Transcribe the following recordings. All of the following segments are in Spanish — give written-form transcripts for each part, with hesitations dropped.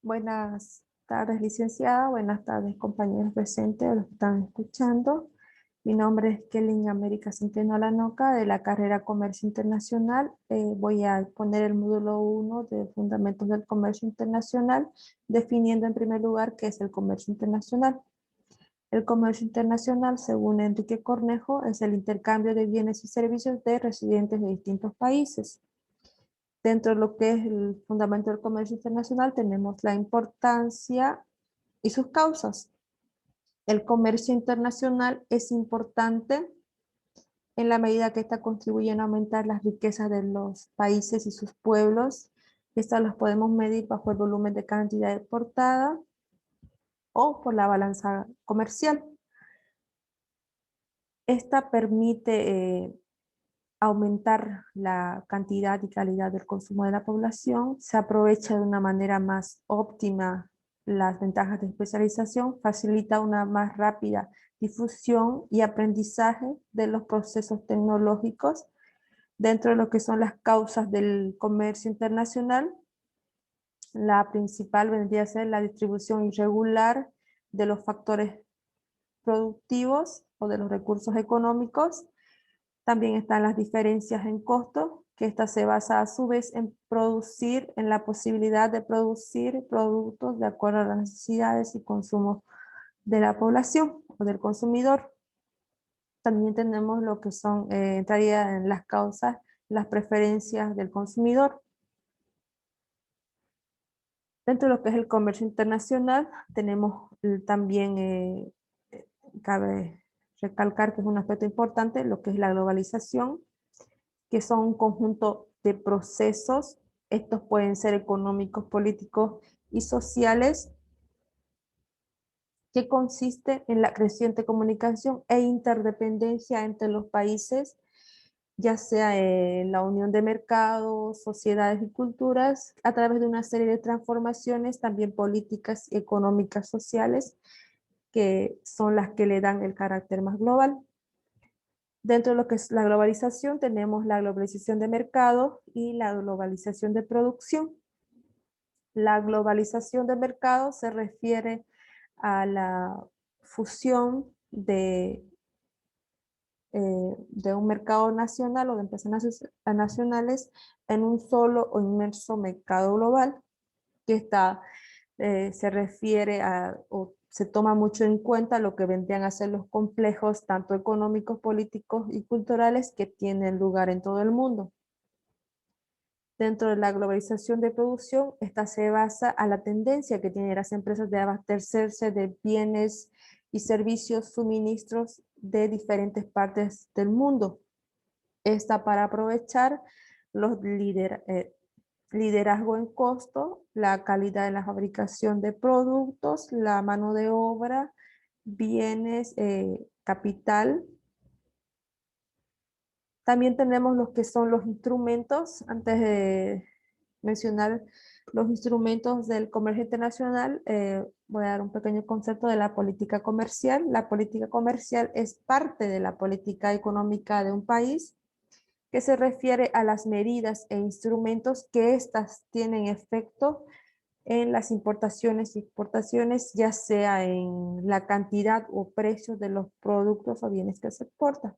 Buenas tardes, licenciada. Buenas tardes, compañeros presentes, los que están escuchando. Mi nombre es Kelly América Centeno Alanoca, de la carrera Comercio Internacional. Voy a poner el módulo 1 de Fundamentos del Comercio Internacional, definiendo en primer lugar qué es el comercio internacional. El comercio internacional, según Enrique Cornejo, es el intercambio de bienes y servicios de residentes de distintos países. Dentro de lo que es el fundamento del comercio internacional tenemos la importancia y sus causas. El comercio internacional es importante en la medida que ésta contribuye a aumentar las riquezas de los países y sus pueblos. Estas las podemos medir bajo el volumen de cantidad exportada o por la balanza comercial. Esta permite aumentar la cantidad y calidad del consumo de la población, se aprovecha de una manera más óptima las ventajas de especialización, facilita una más rápida difusión y aprendizaje de los procesos tecnológicos dentro de lo que son las causas del comercio internacional. La principal vendría a ser la distribución irregular de los factores productivos o de los recursos económicos. También están las diferencias en costo, que esta se basa a su vez en la posibilidad de producir productos de acuerdo a las necesidades y consumos de la población o del consumidor. También tenemos lo que son, entraría en las causas, las preferencias del consumidor. Dentro de lo que es el comercio internacional, tenemos también, cabe recalcar que es un aspecto importante, lo que es la globalización, que son un conjunto de procesos, estos pueden ser económicos, políticos y sociales, que consiste en la creciente comunicación e interdependencia entre los países, ya sea en la unión de mercados, sociedades y culturas, a través de una serie de transformaciones, también políticas, económicas, sociales, que son las que le dan el carácter más global. Dentro de lo que es la globalización, tenemos la globalización de mercado y la globalización de producción. La globalización de mercado se refiere a la fusión de un mercado nacional o de empresas nacionales en un solo o inmerso mercado global, que se refiere o se toma mucho en cuenta lo que vendrían a ser los complejos, tanto económicos, políticos y culturales, que tienen lugar en todo el mundo. Dentro de la globalización de producción, esta se basa a la tendencia que tienen las empresas de abastecerse de bienes y servicios, suministros de diferentes partes del mundo. Esta para aprovechar los liderazgo en costo, la calidad en la fabricación de productos, la mano de obra, bienes, capital. También tenemos los que son los instrumentos. Antes de mencionar los instrumentos del comercio internacional, voy a dar un pequeño concepto de la política comercial. La política comercial es parte de la política económica de un país, que se refiere a las medidas e instrumentos que éstas tienen efecto en las importaciones y exportaciones, ya sea en la cantidad o precios de los productos o bienes que se exportan.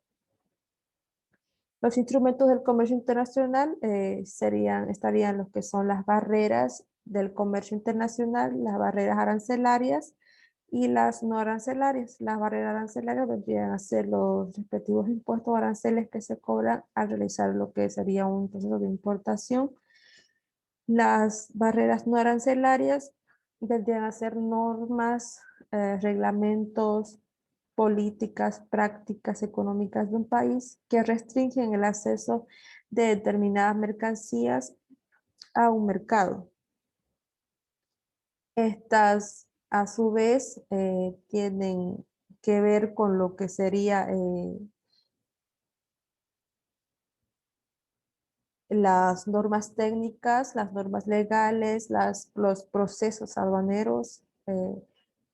Los instrumentos del comercio internacional estarían los que son las barreras del comercio internacional, las barreras arancelarias y las no arancelarias. Las barreras arancelarias vendrían a ser los respectivos impuestos o aranceles que se cobran al realizar lo que sería un proceso de importación. Las barreras no arancelarias vendrían a ser normas, reglamentos, políticas, prácticas económicas de un país que restringen el acceso de determinadas mercancías a un mercado. Estas, a su vez, tienen que ver con lo que sería las normas técnicas, las normas legales, los procesos aduaneros,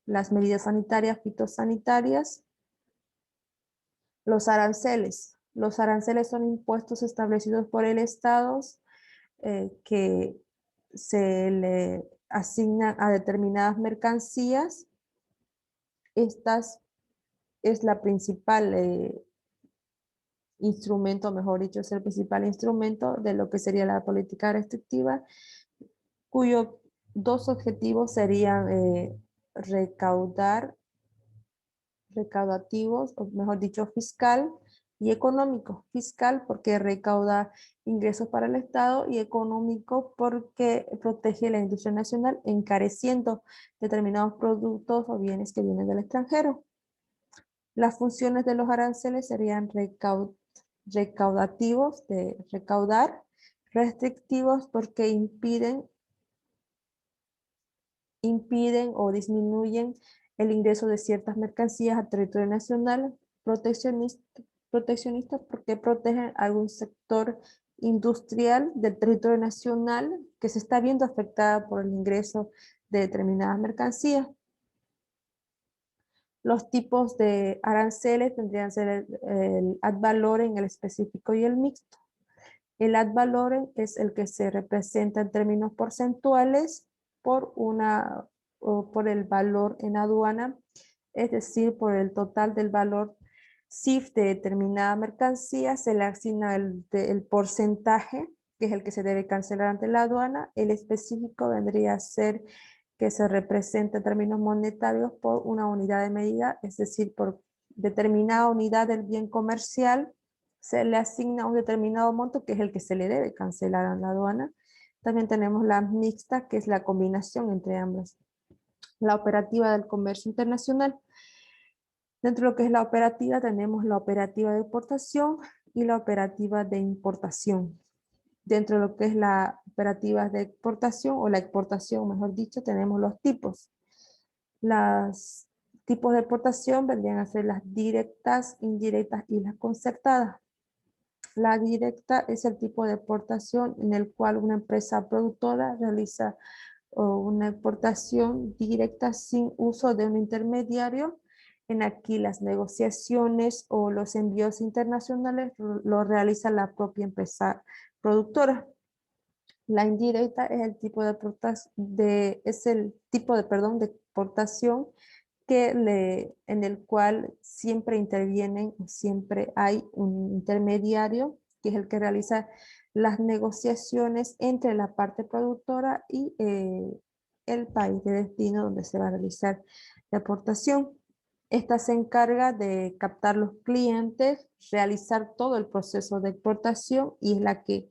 las medidas sanitarias, fitosanitarias, los aranceles. Los aranceles son impuestos establecidos por el Estado, que se le asignan a determinadas mercancías. Estas es la principal instrumento, mejor dicho, es el principal instrumento de lo que sería la política restrictiva, cuyos dos objetivos serían recaudar, recaudativos, o mejor dicho, fiscal y económico. Fiscal porque recauda ingresos para el Estado y económico porque protege la industria nacional encareciendo determinados productos o bienes que vienen del extranjero. Las funciones de los aranceles serían recaudativos, de recaudar, restrictivos porque impiden o disminuyen el ingreso de ciertas mercancías al territorio nacional, proteccionistas porque protegen algún sector industrial del territorio nacional que se está viendo afectada por el ingreso de determinadas mercancías. Los tipos de aranceles tendrían que ser el ad valorem, el específico y el mixto. El ad valorem es el que se representa en términos porcentuales por el valor en aduana, es decir, por el total del valor CIF de determinada mercancía, se le asigna el porcentaje, que es el que se debe cancelar ante la aduana. El específico vendría a ser que se representa en términos monetarios por una unidad de medida, es decir, por determinada unidad del bien comercial, se le asigna un determinado monto que es el que se le debe cancelar a la aduana. También tenemos la mixta, que es la combinación entre ambas. La operativa del comercio internacional. Dentro de lo que es la operativa, tenemos la operativa de exportación y la operativa de importación. Dentro de lo que es la operativa de exportación o la exportación, mejor dicho, tenemos los tipos. Los tipos de exportación vendrían a ser las directas, indirectas y las concertadas. La directa es el tipo de exportación en el cual una empresa productora realiza una exportación directa sin uso de un intermediario. En aquí las negociaciones o los envíos internacionales lo realiza la propia empresa productora. La indirecta es el tipo es el tipo de, perdón, de exportación en el cual siempre intervienen, siempre hay un intermediario que es el que realiza las negociaciones entre la parte productora y el país de destino donde se va a realizar la exportación. Esta se encarga de captar los clientes, realizar todo el proceso de exportación y es la que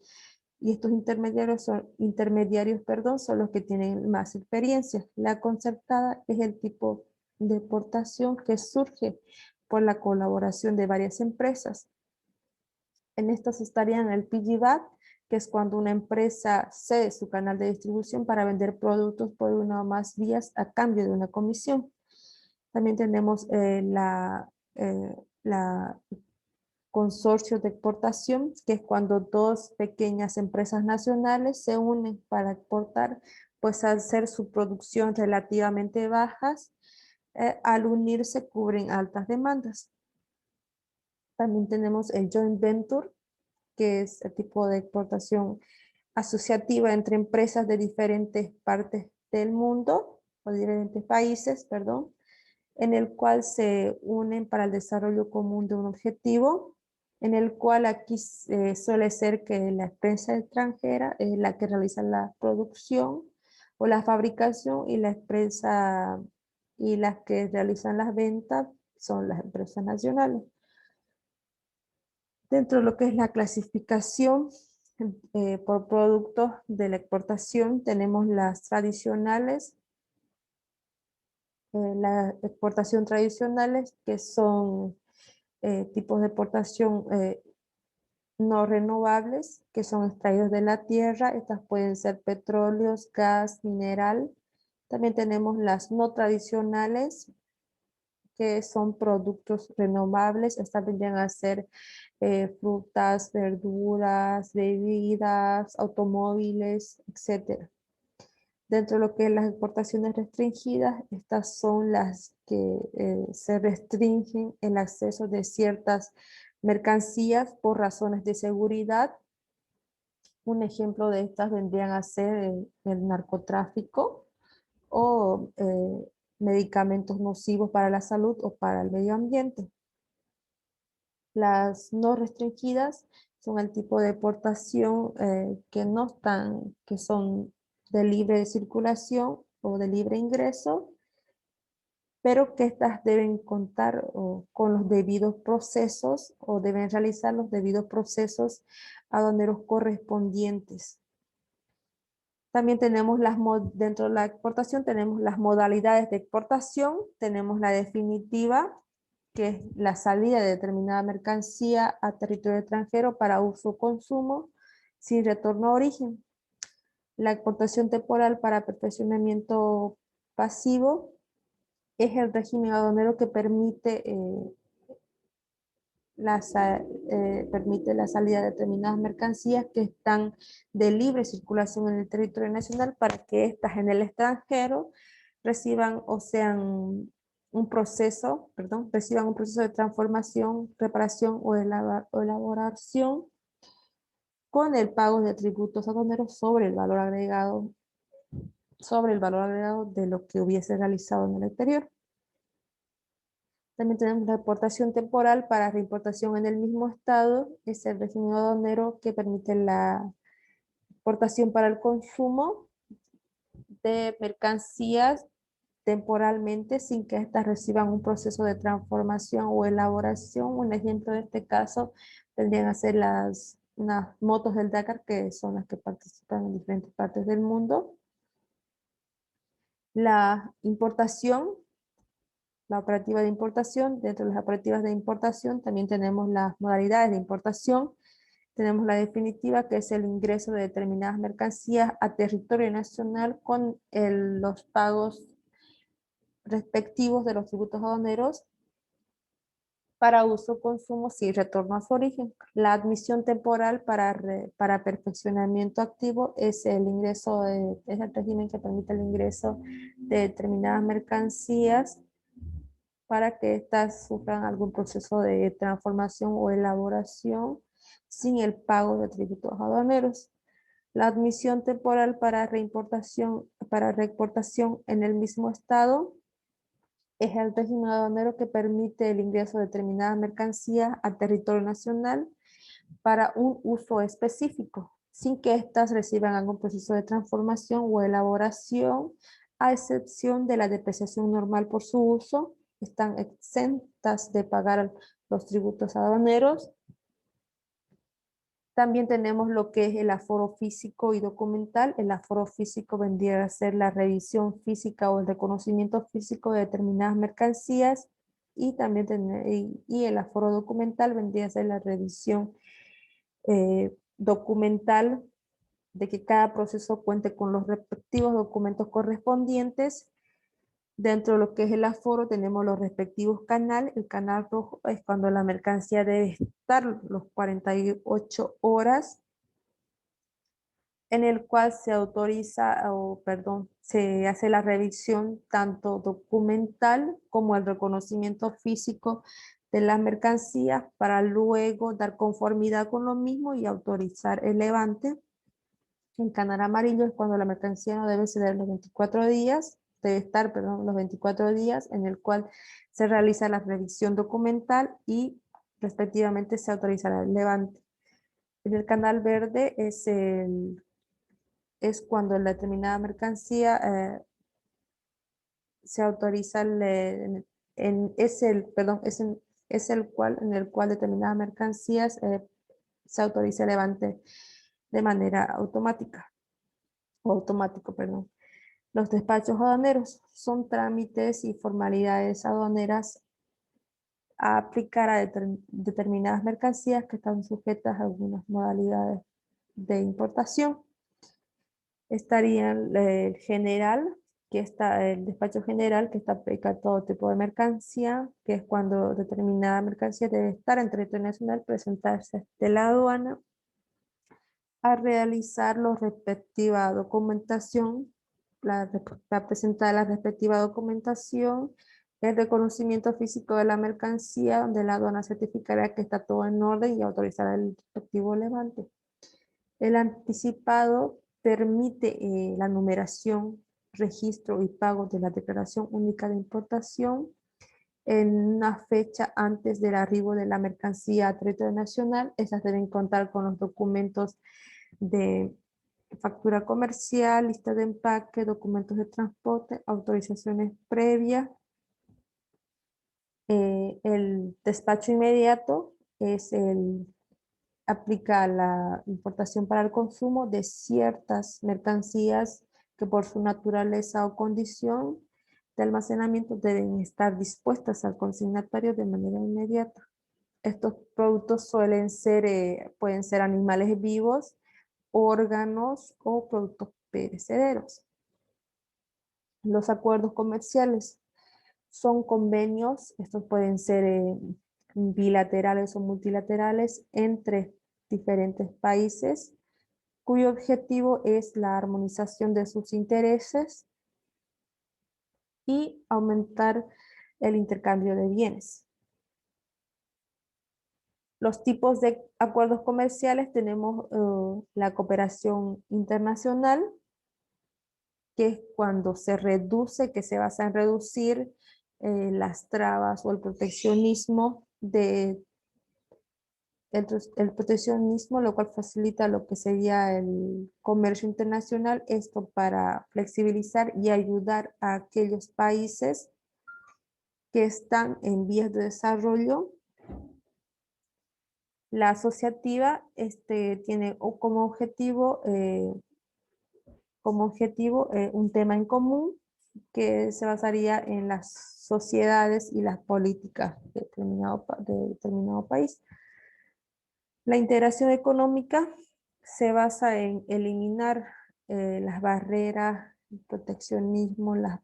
estos intermediarios, perdón, son los que tienen más experiencia. La concertada es el tipo de exportación que surge por la colaboración de varias empresas. En estas estarían el piggyback, que es cuando una empresa cede su canal de distribución para vender productos por una o más vías a cambio de una comisión. También tenemos la consorcio de exportación, que es cuando dos pequeñas empresas nacionales se unen para exportar, pues al ser su producción relativamente bajas, al unirse cubren altas demandas. También tenemos el joint venture, que es el tipo de exportación asociativa entre empresas de diferentes partes del mundo, o de diferentes países, perdón, en el cual se unen para el desarrollo común de un objetivo, en el cual aquí suele ser que la empresa extranjera es la que realiza la producción o la fabricación y la empresa y las que realizan las ventas son las empresas nacionales. Dentro de lo que es la clasificación por productos de la exportación, tenemos las tradicionales, la exportación tradicionales, que son tipos de exportación no renovables, que son extraídos de la tierra. Estas pueden ser petróleos, gas, mineral. También tenemos las no tradicionales, que son productos renovables. Estas vendrían a ser frutas, verduras, bebidas, automóviles, etcétera. Dentro de lo que es las exportaciones restringidas, estas son las que se restringen el acceso de ciertas mercancías por razones de seguridad Un ejemplo de estas vendrían a ser el narcotráfico o medicamentos nocivos para la salud o para el medio ambiente. Las no restringidas son el tipo de deportación que no están, que son de libre circulación o de libre ingreso, pero que estas deben contar con los debidos procesos o deben realizar los debidos procesos aduaneros correspondientes. También tenemos dentro de la exportación tenemos las modalidades de exportación, tenemos la definitiva, que es la salida de determinada mercancía a territorio extranjero para uso o consumo sin retorno a origen. La exportación temporal para perfeccionamiento pasivo es el régimen aduanero que permite la salida de determinadas mercancías que están de libre circulación en el territorio nacional para que éstas en el extranjero reciban o sean reciban un proceso de transformación, preparación o elaboración con el pago de tributos aduaneros sobre el valor agregado de lo que hubiese realizado en el exterior. También tenemos la exportación temporal para reimportación en el mismo estado. Es el régimen aduanero que permite la exportación para el consumo de mercancías temporalmente sin que éstas reciban un proceso de transformación o elaboración. Un ejemplo de este caso tendrían a ser unas motos del Dakar, que son las que participan en diferentes partes del mundo. La importación, la operativa de importación. Dentro de las operativas de importación también tenemos las modalidades de importación. Tenemos la definitiva, que es el ingreso de determinadas mercancías a territorio nacional con los pagos respectivos de los tributos aduaneros para uso o consumo sin retorno a su origen. La admisión temporal para perfeccionamiento activo es es el régimen que permite el ingreso de determinadas mercancías para que éstas sufran algún proceso de transformación o elaboración sin el pago de tributos aduaneros. La admisión temporal para reexportación en el mismo estado es el régimen aduanero que permite el ingreso de determinadas mercancías al territorio nacional para un uso específico, sin que éstas reciban algún proceso de transformación o elaboración, a excepción de la depreciación normal por su uso. Están exentas de pagar los tributos aduaneros. También tenemos lo que es el aforo físico y documental. El aforo físico vendría a ser la revisión física o el reconocimiento físico de determinadas mercancías, y también el aforo documental vendría a ser la revisión documental de que cada proceso cuente con los respectivos documentos correspondientes. Dentro de lo que es el aforo tenemos los respectivos canales. El canal rojo es cuando la mercancía debe estar los 48 horas, en el cual se autoriza, se hace la revisión tanto documental como el reconocimiento físico de las mercancías para luego dar conformidad con lo mismo y autorizar el levante. El canal amarillo es cuando la mercancía no debe exceder los 24 días, debe estar, perdón, los 24 días, en el cual se realiza la revisión documental y respectivamente se autorizará el levante. En el canal verde es cuando la determinada mercancía se autoriza es el cual en el cual determinadas mercancías se autoriza el levante de manera automática o automático, perdón. Los despachos aduaneros son trámites y formalidades aduaneras a aplicar a determinadas mercancías que están sujetas a algunas modalidades de importación. Estaría el general, que está el despacho general, que está aplica a todo tipo de mercancía, que es cuando determinada mercancía debe estar en territorio nacional, presentarse de la aduana a realizar la respectiva documentación, para presentar la respectiva documentación, el reconocimiento físico de la mercancía, donde la aduana certificará que está todo en orden y autorizará el respectivo levante. El anticipado permite la numeración, registro y pago de la declaración única de importación en una fecha antes del arribo de la mercancía a territorio nacional. Esas deben contar con los documentos de factura comercial, lista de empaque, documentos de transporte, autorizaciones previas. El despacho inmediato es aplica la importación para el consumo de ciertas mercancías que por su naturaleza o condición de almacenamiento deben estar dispuestas al consignatario de manera inmediata. Estos productos pueden ser animales vivos, órganos o productos perecederos. Los acuerdos comerciales son convenios, estos pueden ser bilaterales o multilaterales entre diferentes países, cuyo objetivo es la armonización de sus intereses y aumentar el intercambio de bienes. Los tipos de acuerdos comerciales tenemos la cooperación internacional, que es cuando se reduce, que se basa en reducir las trabas o el proteccionismo el proteccionismo, lo cual facilita lo que sería el comercio internacional, esto para flexibilizar y ayudar a aquellos países que están en vías de desarrollo. La asociativa tiene como objetivo un tema en común que se basaría en las sociedades y las políticas de determinado país. La integración económica se basa en eliminar las barreras, el proteccionismo, las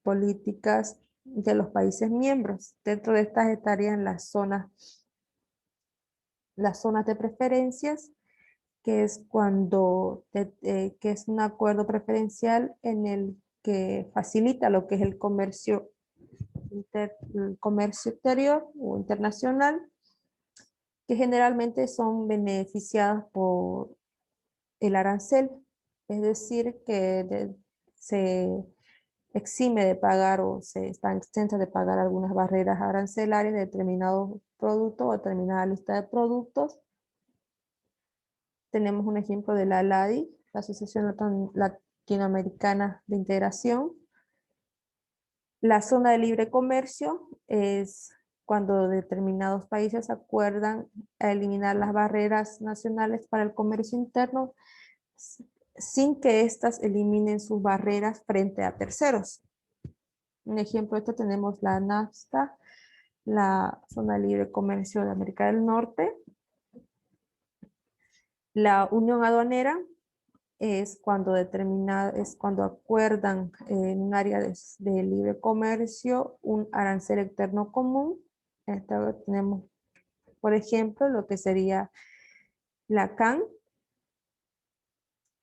políticas de los países miembros. Dentro de estas estarían las zonas de preferencias, que es que es un acuerdo preferencial en el que facilita lo que es el comercio exterior o internacional, que generalmente son beneficiadas por el arancel, es decir, se exime de pagar o se están exentas de pagar algunas barreras arancelarias de determinados productos o determinada lista de productos. Tenemos un ejemplo de la ALADI, la Asociación Latinoamericana de Integración. La zona de libre comercio es cuando determinados países acuerdan eliminar las barreras nacionales para el comercio interno sin que éstas eliminen sus barreras frente a terceros. Un ejemplo de esto tenemos la NAFTA, la Zona de Libre Comercio de América del Norte. La Unión Aduanera es cuando acuerdan en un área de libre comercio un arancel externo común. Tenemos, por ejemplo, lo que sería la CAN,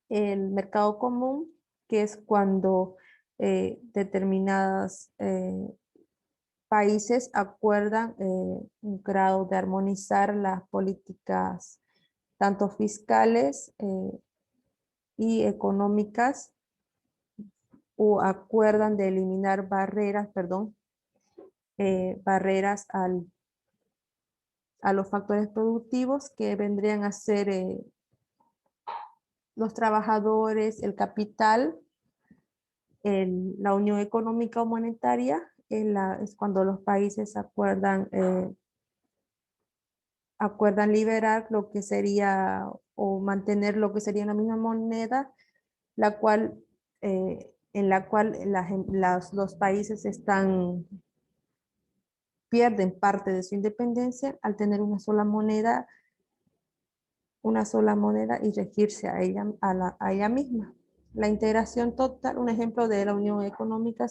el mercado común, que es cuando determinados países acuerdan un grado de armonizar las políticas tanto fiscales y económicas, o acuerdan de eliminar barreras a los factores productivos que vendrían a ser los trabajadores, el capital, la unión económica o monetaria, es cuando los países acuerdan liberar lo que sería o mantener lo que sería la misma moneda, en la cual los países pierden parte de su independencia al tener una sola moneda y regirse a ella misma. La integración total, un ejemplo de la unión económica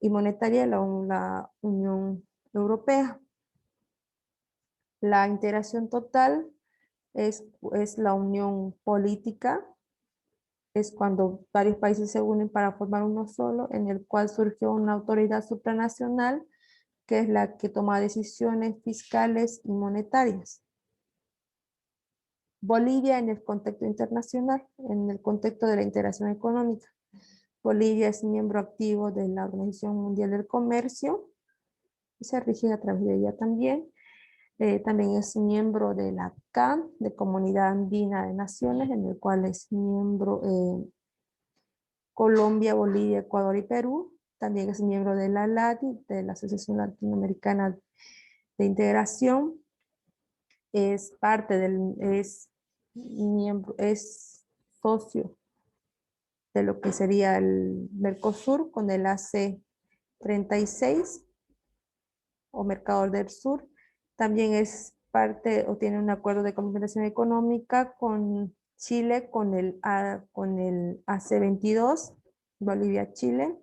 y monetaria, la Unión Europea. La integración total es la unión política, es cuando varios países se unen para formar uno solo, en el cual surgió una autoridad supranacional, que es la que toma decisiones fiscales y monetarias. Bolivia en el contexto internacional, en el contexto de la integración económica. Bolivia es miembro activo de la Organización Mundial del Comercio y se rige a través de ella también. También es miembro de la CAN, de Comunidad Andina de Naciones, en el cual es miembro Colombia, Bolivia, Ecuador y Perú. También es miembro de la LADI, de la Asociación Latinoamericana de Integración. Es parte es miembro, es socio de lo que sería el Mercosur con el AC 36 o Mercador del Sur. También es parte o tiene un acuerdo de cooperación económica con Chile, con el AC 22, Bolivia-Chile.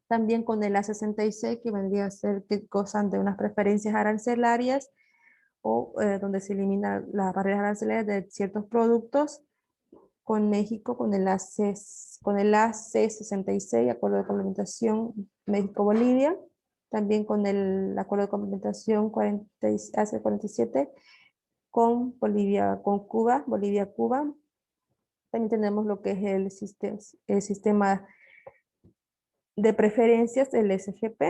También con el A66, que vendría a ser que gozan de unas preferencias arancelarias o donde se eliminan las barreras arancelarias de ciertos productos. Con México, con el AC66, Acuerdo de Complementación México-Bolivia. También con el Acuerdo de Complementación AC47 con Bolivia, con Cuba, Bolivia-Cuba. También tenemos lo que es el sistema de preferencias, el SGP,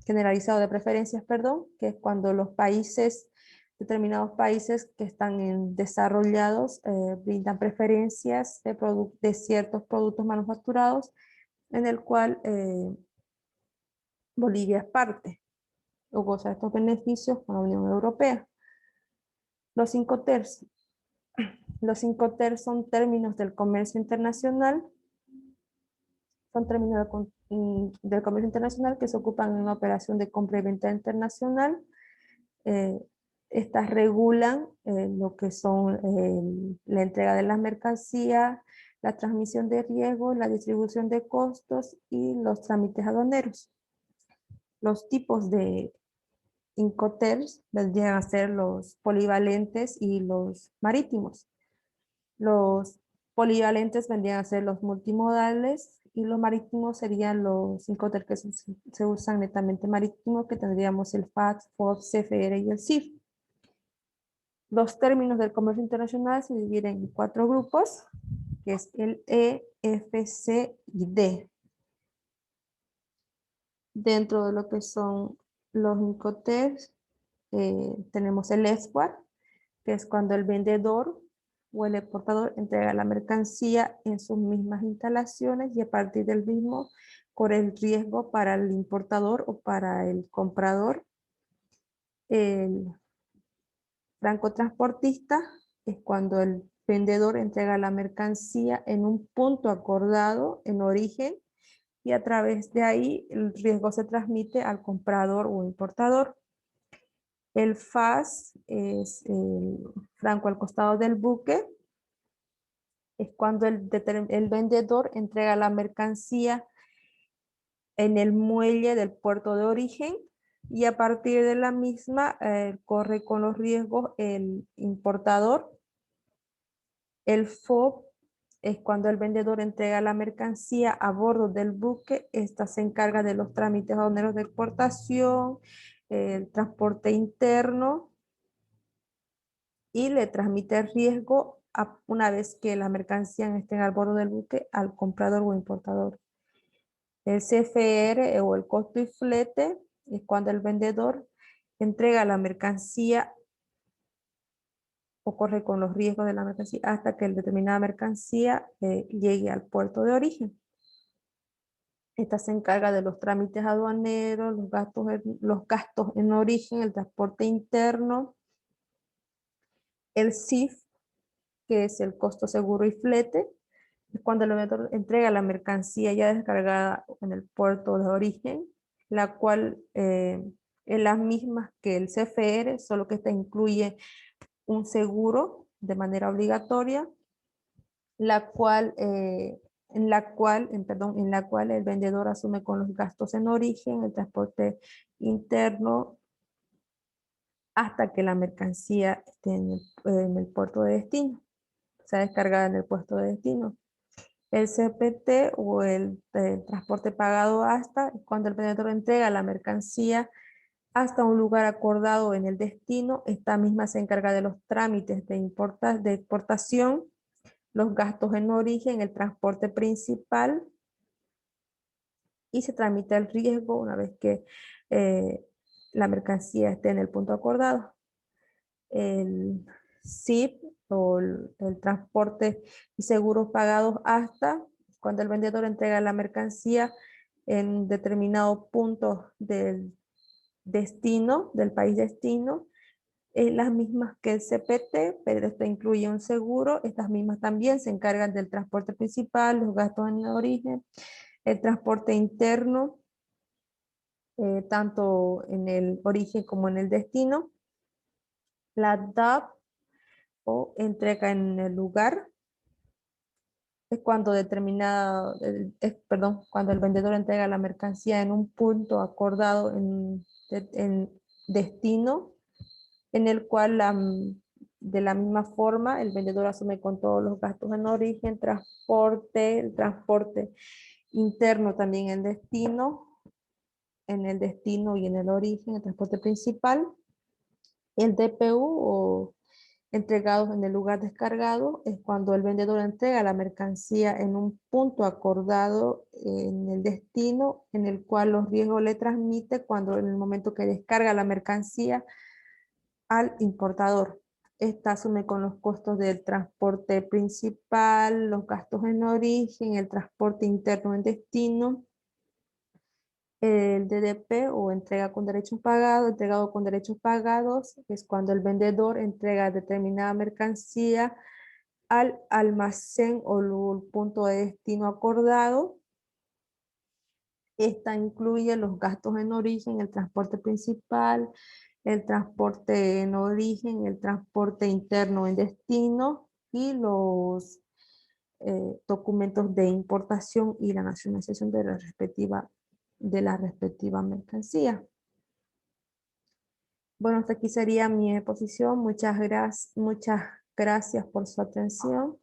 generalizado de preferencias, perdón, que es cuando los países, determinados países que están desarrollados, brindan preferencias de ciertos productos manufacturados, en el cual Bolivia es parte o goza de estos beneficios con la Unión Europea. Los 5TERs. Los 5TERs son términos del comercio internacional, son términos del comercio internacional que se ocupan en una operación de compra y venta internacional. Eh, Estas regulan lo que son la entrega de las mercancías, la transmisión de riesgos, la distribución de costos y los trámites aduaneros. Los tipos de Incoterms vendrían a ser los polivalentes y los marítimos. Los polivalentes vendrían a ser los multimodales y los marítimos serían los Incoterms que se usan netamente marítimos, que tendríamos el FAT, FOB, CFR y el CIF. Los términos del comercio internacional se dividen en 4 grupos, que es el E, F, C y D. Dentro de lo que son los Incoterms, tenemos el export, que es cuando el vendedor o el exportador entrega la mercancía en sus mismas instalaciones y a partir del mismo corre el riesgo para el importador o para el comprador. El francotransportista es cuando el vendedor entrega la mercancía en un punto acordado en origen y a través de ahí el riesgo se transmite al comprador o importador. El FAS es el franco al costado del buque, es cuando el vendedor entrega la mercancía en el muelle del puerto de origen y a partir de la misma corre con los riesgos el importador. El FOB es cuando el vendedor entrega la mercancía a bordo del buque. Esta se encarga de los trámites aduaneros de exportación, el transporte interno y le transmite el riesgo una vez que la mercancía esté al bordo del buque al comprador o importador. El CFR o el costo y flete es cuando el vendedor entrega la mercancía o corre con los riesgos de la mercancía hasta que la determinada mercancía llegue al puerto de origen. Esta se encarga de los trámites aduaneros, los gastos en origen, el transporte interno, el CIF, que es el costo seguro y flete, es cuando el vendedor entrega la mercancía ya descargada en el puerto de origen, la cual es la misma que el CFR, solo que esta incluye un seguro de manera obligatoria, la cual, en la cual el vendedor asume con los gastos en origen, el transporte interno, hasta que la mercancía esté en el puerto de destino, sea descargada en el puerto de destino. El CPT o el transporte pagado hasta cuando el vendedor entrega la mercancía hasta un lugar acordado en el destino. Esta misma se encarga de los trámites de exportación, los gastos en origen, el transporte principal y se tramita el riesgo una vez que eh, la mercancía esté en el punto acordado. El SIP o el transporte y seguros pagados hasta cuando el vendedor entrega la mercancía en determinado punto del destino, del país destino, las mismas que el CPT, pero esto incluye un seguro. Estas mismas también se encargan del transporte principal, los gastos en el origen, el transporte interno, tanto en el origen como en el destino, la DAP o entrega en el lugar, es cuando cuando el vendedor entrega la mercancía en un punto acordado en destino, en el cual de la misma forma el vendedor asume con todos los gastos en origen, transporte, el transporte interno también en el destino y en el origen, el transporte principal, el DPU o entregados en el lugar descargado es cuando el vendedor entrega la mercancía en un punto acordado en el destino, en el cual los riesgos le transmite cuando en el momento que descarga la mercancía al importador. Esta asume con los costos del transporte principal, los gastos en origen, el transporte interno en destino, el DDP o entrega con derechos pagados, entregado con derechos pagados, es cuando el vendedor entrega determinada mercancía al almacén o el punto de destino acordado. Esta incluye los gastos en origen, el transporte principal, el transporte en origen, el transporte interno en destino y los documentos de importación y la nacionalización de la respectiva mercancía. Bueno, hasta aquí sería mi exposición. Muchas gracias por su atención.